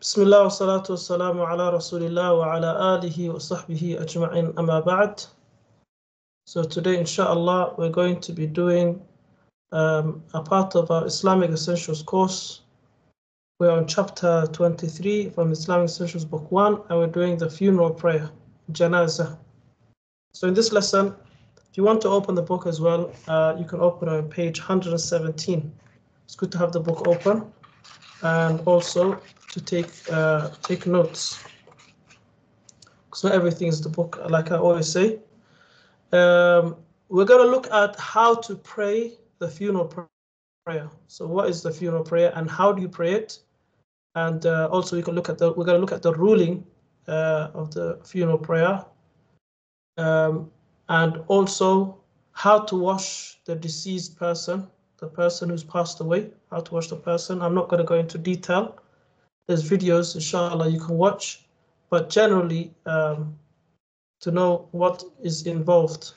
بسم الله والصلاة والسلام على رسول الله وعلى آله وصحبه أجمعين أما بعد. So today, inshallah, we're going to be doing a part of our Islamic Essentials course. We're on chapter 23 from Islamic Essentials book 1, and we're doing the funeral prayer, Janaazah. So in this lesson, if you want to open the book as well, you can open on page 117. It's good to have the book open and also to take notes, because not everything is the book, like I always say. We're going to look at how to pray the funeral prayer. So what is the funeral prayer and how do you pray it? And also we're going to look at the ruling of the funeral prayer, and also how to wash the deceased person, the person who's passed away, how to wash the person. I'm not going to go into detail. There's videos, inshallah, you can watch, but generally to know what is involved,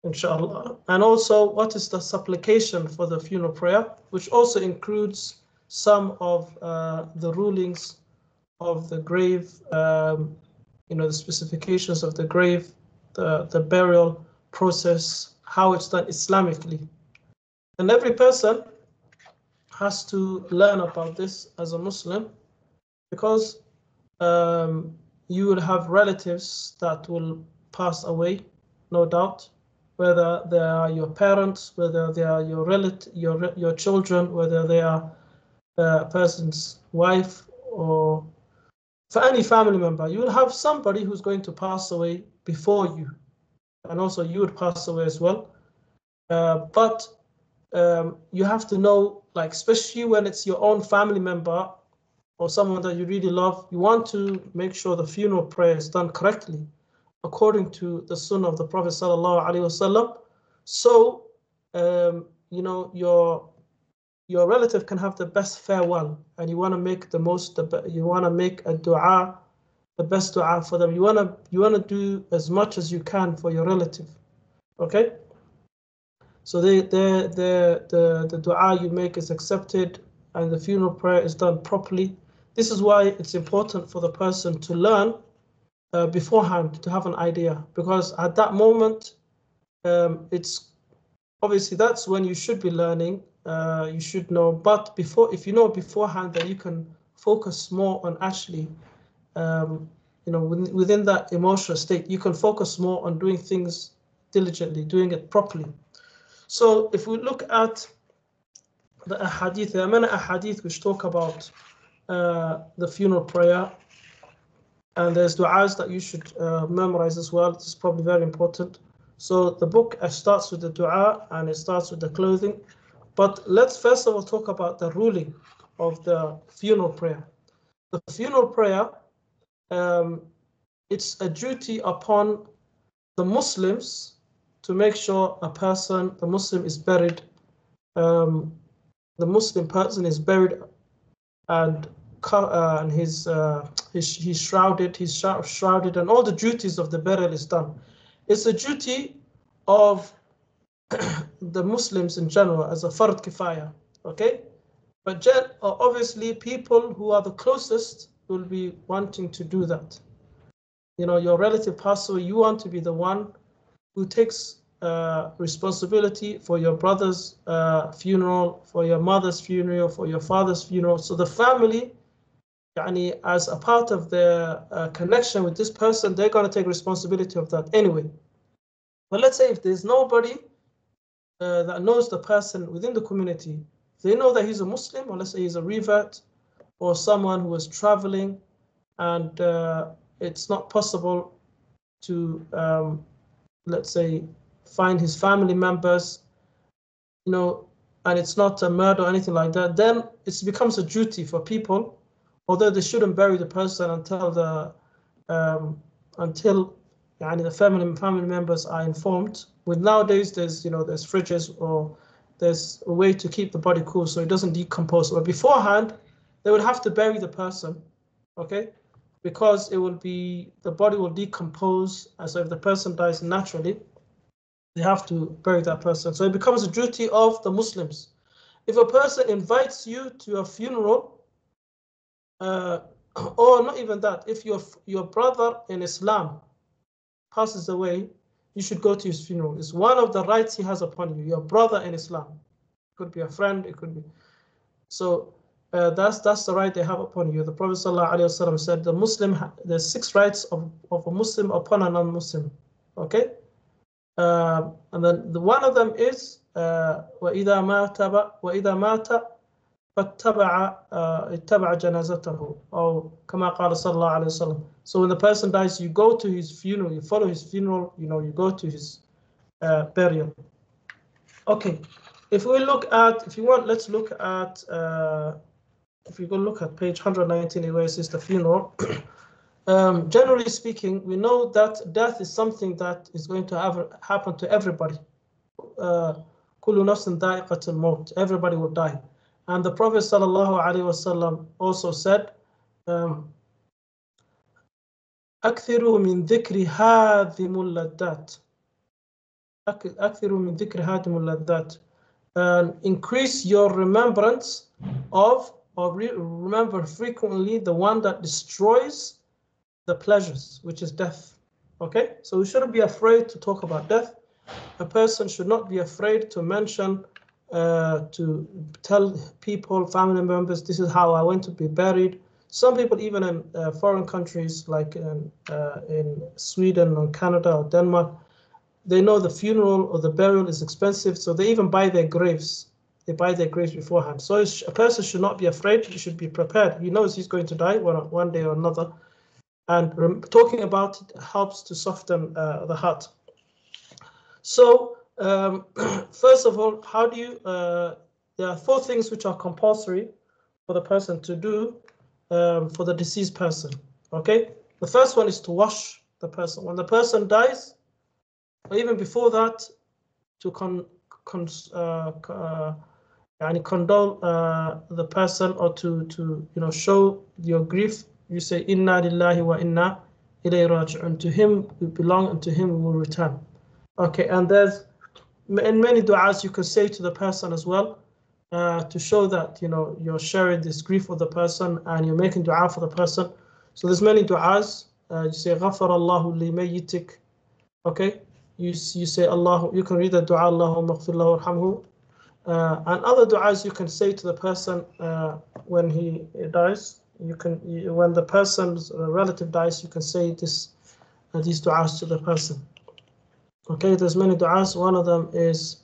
inshallah. And also what is the supplication for the funeral prayer, which also includes some of the rulings of the grave, the specifications of the grave, the burial process, how it's done Islamically. And every person has to learn about this as a Muslim, because you will have relatives that will pass away, no doubt, whether they are your parents, whether they are your children, whether they are a person's wife, or for any family member. You will have somebody who's going to pass away before you, and also you would pass away as well. But you have to know, like, especially when it's your own family member or someone that you really love, you want to make sure the funeral prayer is done correctly, according to the sunnah of the Prophet sallallahu alaihi wasallam. So, your relative can have the best farewell, and you want to make you want to make a dua, the best dua for them. You want to do as much as you can for your relative. Okay? So the dua you make is accepted, and the funeral prayer is done properly. This is why it's important for the person to learn beforehand, to have an idea, because at that moment, it's obviously that's when you should be learning. You should know, but if you know beforehand, then you can focus more on actually, within that emotional state, you can focus more on doing things diligently, doing it properly. So if we look at the ahadith, there are many ahadith which talk about the funeral prayer, and there's du'as that you should memorize as well. This is probably very important. So the book starts with the du'a, and it starts with the clothing. But let's first of all talk about the ruling of the funeral prayer. The funeral prayer, it's a duty upon the Muslims to make sure the Muslim is buried, the Muslim person is buried, and he's shrouded, and all the duties of the burial is done. It's a duty of the Muslims in general as a fard kifaya, okay? But obviously people who are the closest will be wanting to do that. Your relative passed away, you want to be the one who takes responsibility for your brother's funeral, for your mother's funeral, for your father's funeral. So the family, as a part of their connection with this person, they're going to take responsibility of that anyway. But let's say if there's nobody that knows the person within the community, they know that he's a Muslim, or let's say he's a revert, or someone who was traveling, and it's not possible to, let's say, find his family members, and it's not a murder or anything like that, then it becomes a duty for people, although they shouldn't bury the person until the family members are informed. With nowadays, there's fridges, or there's a way to keep the body cool so it doesn't decompose. But beforehand, they would have to bury the person, okay? Because the body will decompose, and so if the person dies naturally, they have to bury that person. So it becomes a duty of the Muslims. If a person invites you to a funeral, or not even that, if your brother in Islam passes away, you should go to his funeral. It's one of the rights he has upon you, your brother in Islam. It could be a friend, it could be. So that's the right they have upon you. The Prophet ﷺ said there's 6 rights of a Muslim upon a non-Muslim. Okay? And then one of them is وَإِذَا مَاتَ اتبع جنازته أو كما قال صلى الله عليه وسلم. So when the person dies, you go to his funeral, you follow his funeral, you go to his burial. Okay, if you want, let's look at if you go look at page 119 where it says the funeral. Generally speaking, we know that death is something that is going to happen to everybody. كل نفس ذائقة الموت. Everybody will die. And the Prophet ﷺ also said, أكثروا من ذكر هادم اللذات. أكثروا من ذكر هادم اللذات. Increase your remembrance of, or remember frequently the one that destroys the pleasures, which is death. Okay, so we shouldn't be afraid to talk about death. A person should not be afraid to mention, to tell people, family members, this is how I want to be buried. Some people, even in foreign countries like in Sweden or Canada or Denmark, they know the funeral or the burial is expensive, so they even buy their graves. They buy their graves beforehand. So a person should not be afraid. He should be prepared. He knows he's going to die one day or another. And talking about it helps to soften the heart. So first of all, how do you, there are 4 things which are compulsory for the person to do for the deceased person. Okay, the first one is to wash the person. When the person dies, or even before that, to condole the person, or to show your grief. You say inna lillahi wa inna ilayhi raji'un. To him we belong and to him we will return. Okay, and there's many du'as you can say to the person as well, to show that you're sharing this grief with the person and you're making du'a for the person. So there's many du'as. You say غفر الله لميتك. Okay, you say Allah. You can read the du'a Allahumma ighfir lahu warhamhu. And other du'as you can say to the person when he dies. When the person's relative dies, you can say these du'as to the person. Okay, there's many du'as. One of them is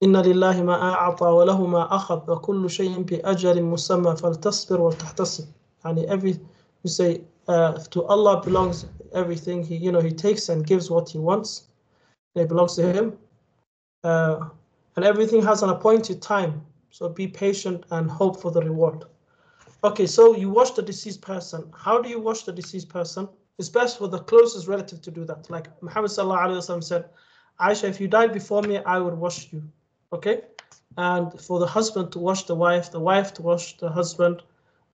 إن لله ما أعطى وله ما أخذ وكل شيء بأجل مسمى فلتصبر وتحتسب. And you say to Allah belongs everything. He takes and gives what he wants. It belongs to him, and everything has an appointed time. So be patient and hope for the reward. Okay, so you wash the deceased person. How do you wash the deceased person? It's best for the closest relative to do that. Like Muhammad sallallahu alaihi wasallam said, Aisha, if you died before me, I would wash you. Okay, and for the husband to wash the wife to wash the husband,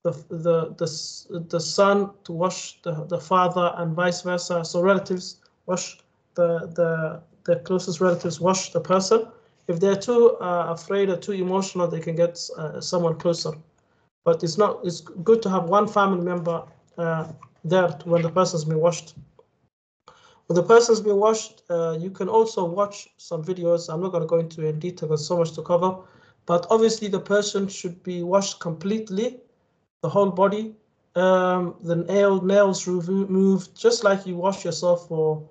the son to wash the father, and vice versa. So relatives wash the closest relatives wash the person. If they're too afraid or too emotional, they can get someone closer. But it's good to have one family member there when the person's been washed. When the person's been washed, you can also watch some videos. I'm not going to go into in detail, there's so much to cover. But obviously the person should be washed completely, the whole body, the nails removed, just like you wash yourself for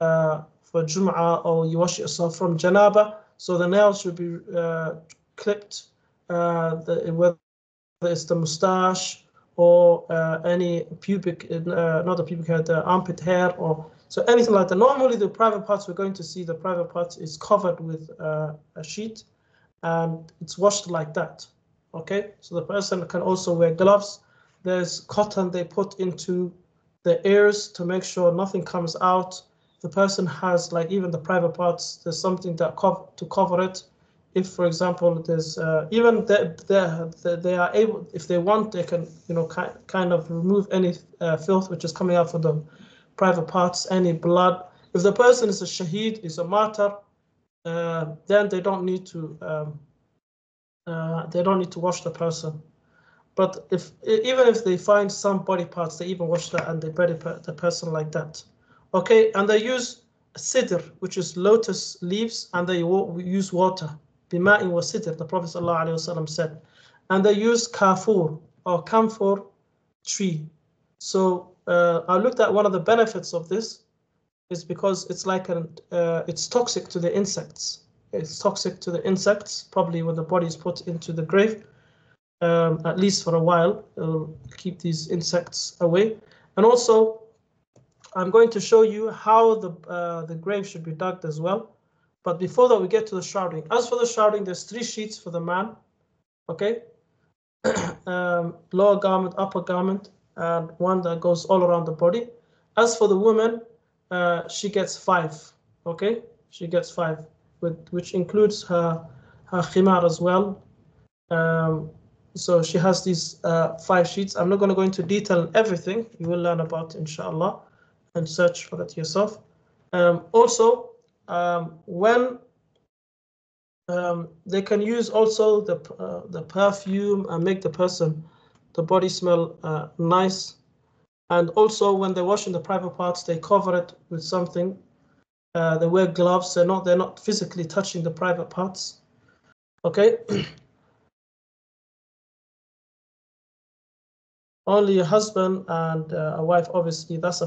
Jum'ah, or you wash yourself from Janaba. So the nails should be clipped, whether it's the mustache or any pubic, not the pubic hair, the armpit hair, or so anything like that. Normally the private parts, we're going to see the private parts is covered with a sheet and it's washed like that. Okay, so the person can also wear gloves. There's cotton they put into the ears to make sure nothing comes out. The person has, like, even the private parts, there's something that to cover it. If, for example, there's even they are able, if they want, they can kind of remove any filth which is coming out from the private parts, any blood. If the person is a shaheed, is a martyr, then they don't need to they don't need to wash the person. But even if they find some body parts, they even wash that and they bury the person like that. Okay, and they use sidr, which is lotus leaves, and they use water. Bima'in wa sidr, the Prophet ﷺ said. And they use kafur or camphor tree. So I looked at one of the benefits of this is because it's like it's toxic to the insects. It's toxic to the insects, probably when the body is put into the grave. At least for a while, it'll keep these insects away. And also, I'm going to show you how the grave should be dug as well. But before that, we get to the shrouding. As for the shrouding, there's 3 sheets for the man. Okay, lower garment, upper garment, and one that goes all around the body. As for the woman, she gets 5. Okay, she gets 5, which includes her khimar as well. So she has these 5 sheets. I'm not going to go into detail on everything. You will learn about it, inshallah, and search for it yourself. Also, when they can use also the perfume and make the body smell nice. And also when they're washing the private parts, they cover it with something. They wear gloves. They're not physically touching the private parts. Okay. Only a husband and a wife, obviously, that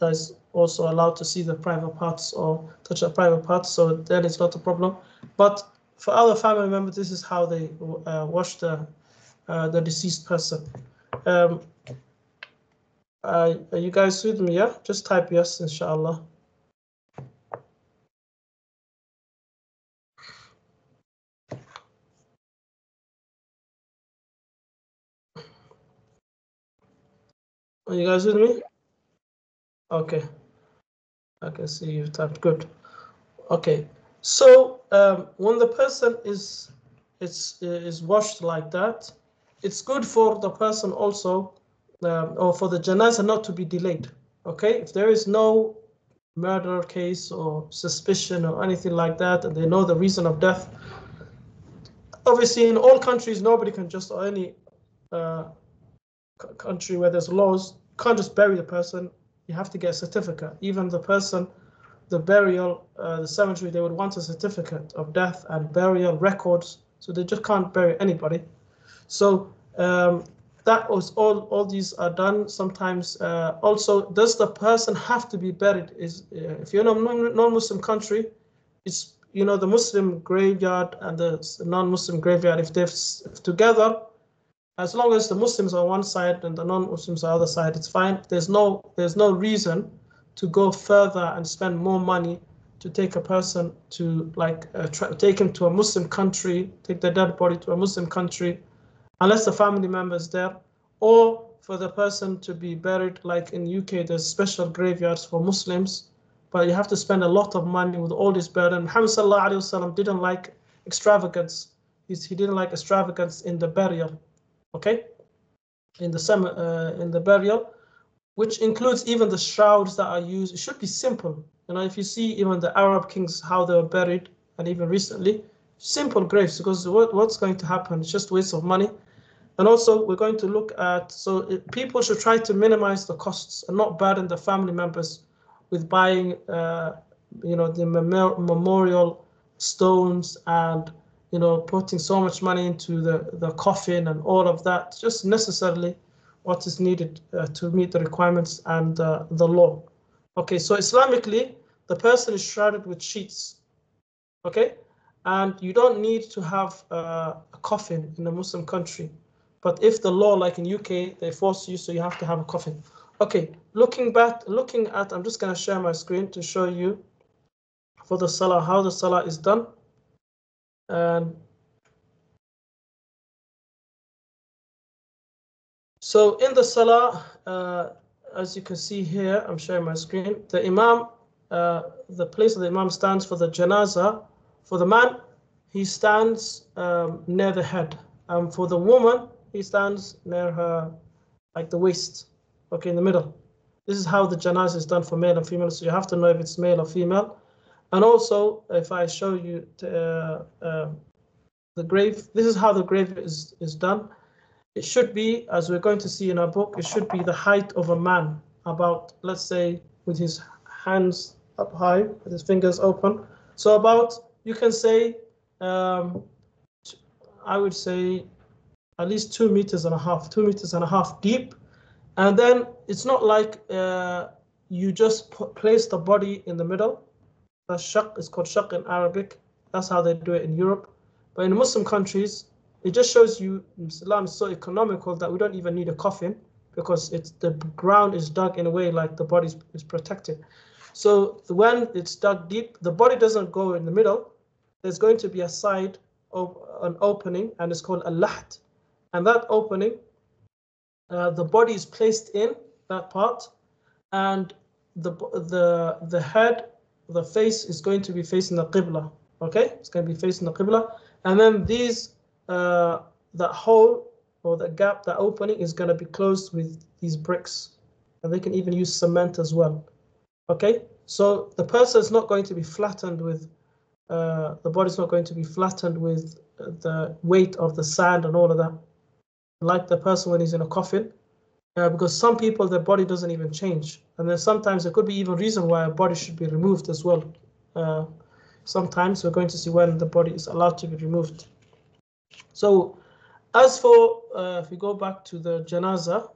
is also allowed to see the private parts or touch the private parts, so then it's not a problem. But for other family members, this is how they wash the deceased person. Are you guys with me? Yeah, just type yes, inshallah. Are you guys with me? Okay, I can see you've typed. Good. Okay, so when the person is washed like that, it's good for the person also, or for the janazah not to be delayed. Okay, if there is no murder case or suspicion or anything like that, and they know the reason of death. Obviously, in all countries, nobody can just, or any country where there's laws, can't just bury the person. You have to get a certificate. Even the person, the burial, the cemetery, they would want a certificate of death and burial records. So they just can't bury anybody. So that was all these are done. Sometimes also, does the person have to be buried? If you're in a non-Muslim country, it's the Muslim graveyard and the non-Muslim graveyard, if they're together, as long as the Muslims are on one side and the non-Muslims are on the other side, it's fine. There's no reason to go further and spend more money to take a person to take him to a Muslim country, take the dead body to a Muslim country, unless the family member is there, or for the person to be buried, like in UK, there's special graveyards for Muslims, but you have to spend a lot of money with all this burden. Muhammad sallallahu alaihi wasallam didn't like extravagance. He didn't like extravagance in the burial, okay? In the burial, which includes even the shrouds that are used. It should be simple. If you see even the Arab kings, how they were buried, and even recently, simple graves, because what's going to happen? It's just waste of money. And also, we're going to look at, people should try to minimize the costs and not burden the family members with buying, the memorial stones and, putting so much money into the coffin and all of that. Just necessarily what is needed to meet the requirements and the law. Okay, so Islamically, the person is shrouded with sheets. Okay, and you don't need to have a coffin in a Muslim country. But if the law, like in UK, they force you, so you have to have a coffin. Okay, looking at, I'm just going to share my screen to show you for the salah, how the salah is done. And so in the salah, as you can see here, I'm sharing my screen, the imam, the place that the imam stands for the janazah, for the man, he stands near the head. For the woman, he stands near her, like the waist, okay, in the middle. This is how the janazah is done for male and female, so you have to know if it's male or female. And also, if I show you the grave. This is how the grave is done. It should be, as we're going to see in our book, it should be the height of a man, about, let's say, with his hands up high, with his fingers open. So about, you can say, I would say at least 2.5 meters, 2.5 meters deep. And then it's not like you just place the body in the middle. That's shaq, it's called shaq in Arabic. That's how they do it in Europe. But in Muslim countries, it just shows you Islam is so economical that we don't even need a coffin, because the ground is dug in a way like the body is protected. So when it's dug deep, the body doesn't go in the middle. There's going to be a side of an opening, and it's called a laht. And that opening, the body is placed in that part, and the head, the face is going to be facing the qibla. Okay, it's going to be facing the qibla, and then that hole or the gap, the opening, is going to be closed with these bricks, and they can even use cement as well. Okay, so the person is not going to be flattened with the body is not going to be flattened with the weight of the sand and all of that, like the person when he's in a coffin, because some people, their body doesn't even change, and then sometimes there could be even reason why a body should be removed as well. Sometimes we're going to see when the body is allowed to be removed. So as for, if we go back to the janazah,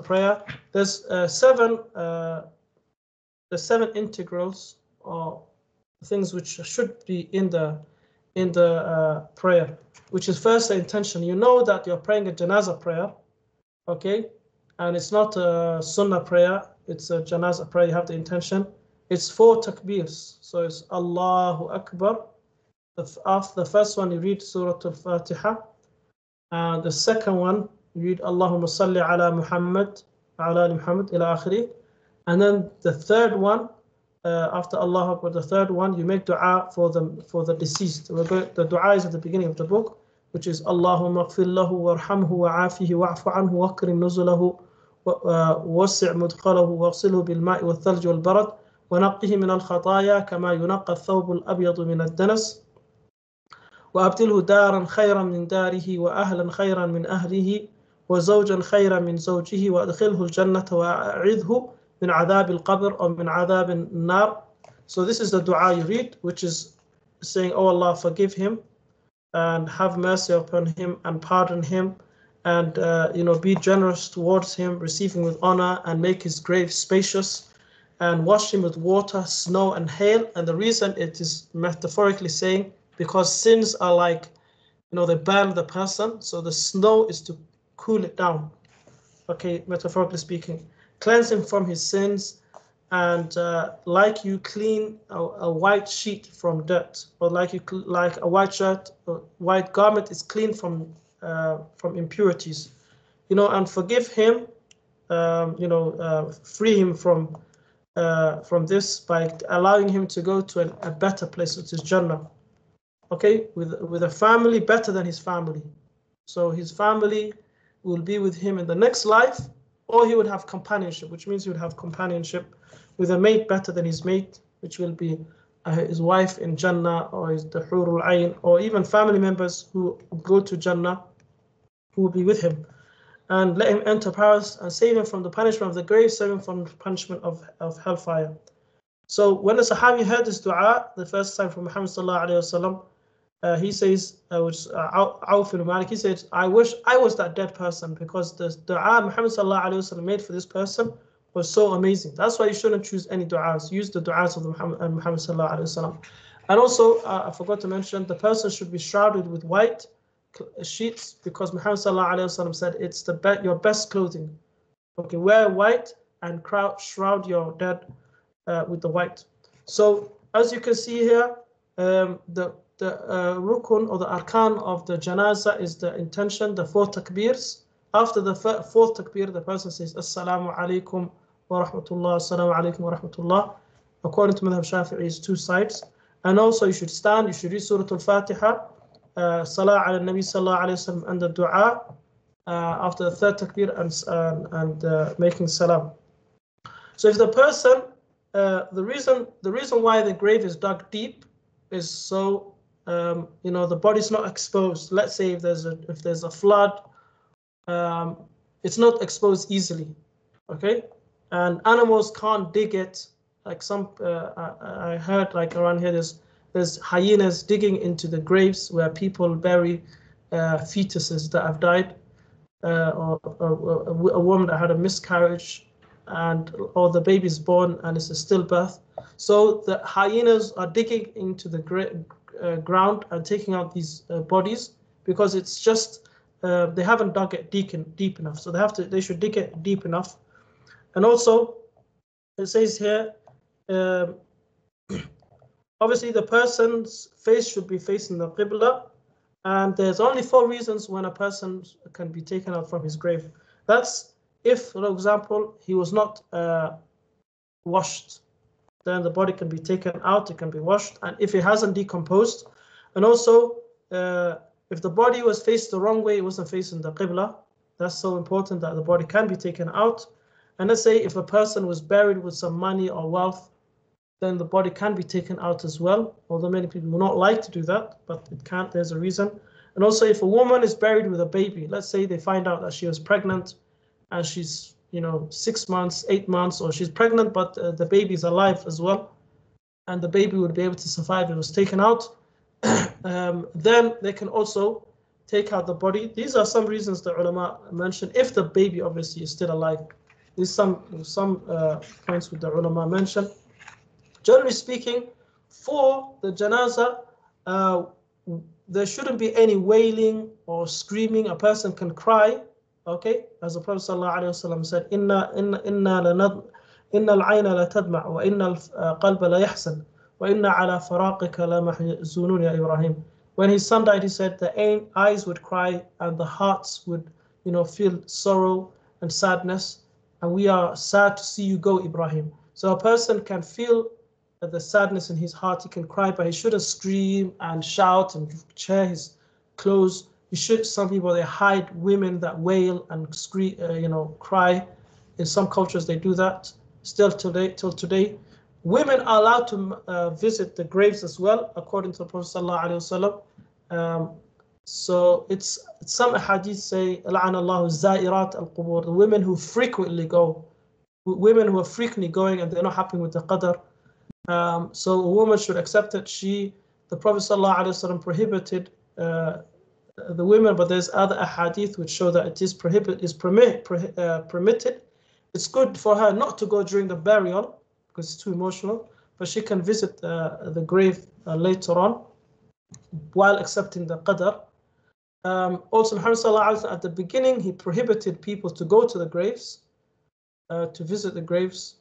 prayer, there's seven integrals, or things which should be in the prayer, which is first the intention. You know that you're praying a janazah prayer, okay, and it's not a sunnah prayer, it's a janazah prayer. You have the intention. It's 4 takbirs, so it's Allahu Akbar. After the first one, you read Surah Al-Fatiha, and the second one, you read Allahumma salli ala Muhammad, ala ali Muhammad, ila akhiri. And then the third one, after Allahu Akbar, the third one, you make dua for the deceased. The dua is at the beginning of the book, which is Allahumma ighfir lahu warhamhu wa'afihi wa'fu anhu wakrim nuzulahu wasi' mudkhalahu waghsilhu bil ma'i wal thalj wal barad ونقه من الخطايا كما ينقى الثوب الأبيض من الدنس وأبدله دارا خيرا من داره وأهلا خيرا من أهله وزوجا خيرا من زوجه وأدخله الجنة وأعذه من عذاب القبر أو من عذاب النار. So this is the dua you read, which is saying, oh Allah, forgive him and have mercy upon him and pardon him, and be generous towards him, receive him with honor, and make his grave spacious, and wash him with water, snow, and hail. And the reason it is metaphorically saying, because sins are like, they burn the person, so the snow is to cool it down. Okay, metaphorically speaking, cleanse him from his sins, and like you clean a white sheet from dirt, or like a white shirt, or white garment is clean from impurities, and forgive him, free him from this by allowing him to go to a better place, which is Jannah. Okay, with a family better than his family. So his family will be with him in the next life, or he would have companionship, which means he would have companionship with a mate better than his mate, which will be his wife in Jannah, or the Hurul Ayn, or even family members who go to Jannah, who will be with him. And let him enter paradise, and save him from the punishment of the grave, save him from the punishment of hellfire. So when the Sahabi heard this dua the first time from Muhammad sallallahu alaihi wasallam, he says, which Auf ibn Malik, he said, I wish I was that dead person, because the dua Muhammad sallallahu alaihi wasallam made for this person was so amazing. That's why you shouldn't choose any du'as. Use the du'as of Muhammad sallallahu alaihi wasallam. And also, I forgot to mention, the person should be shrouded with white sheets, because Muhammad sallallahu alaihi wasallam said it's your best clothing. Okay, wear white and shroud your dead with the white. So as you can see here, the rukun or the arkan of the janazah is the intention, the 4 takbirs. After the 4th takbir, the person says assalamu alaikum wa rahmatullah, assalamu alaikum wa rahmatullah. According to Madhab Shafi'i, is 2 sides. And also you should stand, you should read Surah Al-Fatiha, Salah ala Nabi sallallahu alayhi wa sallam, and the dua after the 3rd takbir, and making salam. So if the person the reason why the grave is dug deep is so the body's not exposed. Let's say if there's a flood, it's not exposed easily. Okay, and animals can't dig it like some. I heard like around here there's hyenas digging into the graves where people bury fetuses that have died, or a woman that had a miscarriage, or the baby's born and it's a stillbirth. So the hyenas are digging into the ground and taking out these bodies because it's just they haven't dug it deep enough. So they should dig it deep enough. And also, it says here, obviously the person's face should be facing the Qibla, and there's only 4 reasons when a person can be taken out from his grave. That's if, for example, he was not washed, then the body can be taken out, it can be washed, and if it hasn't decomposed, and also if the body was faced the wrong way, it wasn't facing the Qibla, that's so important that the body can be taken out. And let's say if a person was buried with some money or wealth, then the body can be taken out as well, although many people will not like to do that, but it can't, there's a reason. And also if a woman is buried with a baby, let's say they find out that she was pregnant and she's 6 months, 8 months, or she's pregnant, but the baby is alive as well, and the baby would be able to survive if it was taken out, then they can also take out the body. These are some reasons the ulama mentioned, if the baby obviously is still alive. These some points with the ulama mentioned. Generally speaking, for the janazah, there shouldn't be any wailing or screaming. A person can cry, okay? As the Prophet ﷺ said, Inna al-ayna la tadma' wa inna al-qalba la yahsan wa inna ala faraqika la mahzunun ya Ibrahim. When his son died, he said the eyes would cry and the hearts would, feel sorrow and sadness. And we are sad to see you go, Ibrahim. So a person can feel the sadness in his heart, he can cry, but he shouldn't scream and shout and tear his clothes. Some people, they hide women that wail and scream, cry. In some cultures, they do that. Still till today. Women are allowed to visit the graves as well, according to the Prophet ﷺ. So it's some hadith say, "La'ana Allahu zairat al-qubur," the women who frequently go, women who are frequently going and they're not happy with the qadr. So a woman should accept it. The Prophet ﷺ prohibited the women, but there's other ahadith which show that it is permitted. It's good for her not to go during the burial because it's too emotional, but she can visit the grave later on while accepting the qadr. Also, Muhammad ﷺ, at the beginning, he prohibited people to go to the graves, to visit the graves,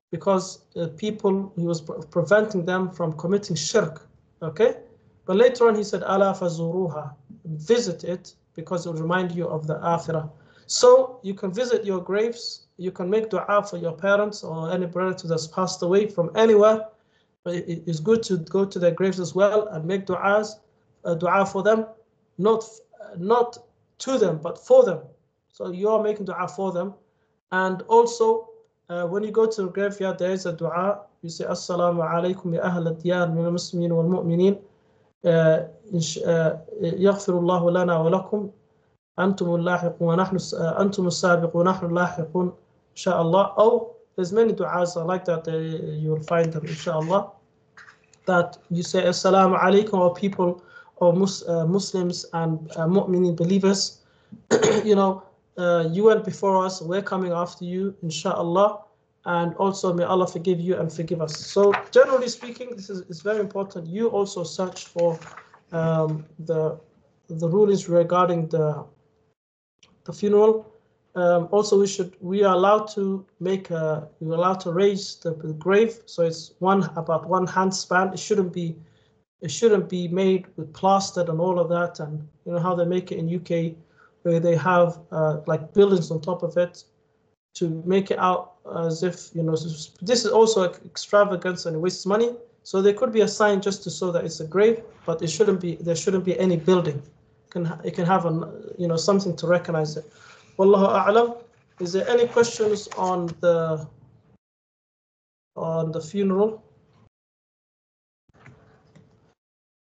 because he was preventing them from committing shirk. Okay, but later on he said, "Ala fazuruha," visit it because it will remind you of the akhirah. So you can visit your graves. You can make dua for your parents or any relative that's passed away from anywhere. But it is good to go to their graves as well and make dua for them, not to them, but for them. So you are making dua for them. And also, when you go to the graveyard, there is a dua. You say, Assalamu alaikum ya ahl al-diyar min al-muslimin wal-mu'minin. Yaghfirullahu lana wa lakum. Antum al-lahiqun wa nahnu antum al-sabiqun wa nahnu al-lahiqun. Inshallah. Oh, there's many du'as like that. You will find them, inshallah. That you say, Assalamu alaikum, or people, or Muslims and mu'minin believers. You went before us, we're coming after you, inshallah, and also may Allah forgive you and forgive us. So generally speaking, this is very important. You also search for the rulings regarding the funeral. Also, we are allowed to raise the grave, so it's about one hand span. It shouldn't be made with plastered and all of that, and you know how they make it in UK, where they have like buildings on top of it to make it out as if, this is also extravagance and it wastes money. So there could be a sign just to show that it's a grave, but there shouldn't be any building. It can have something to recognize it. Wallahu a'lam. Is there any questions on the on the funeral.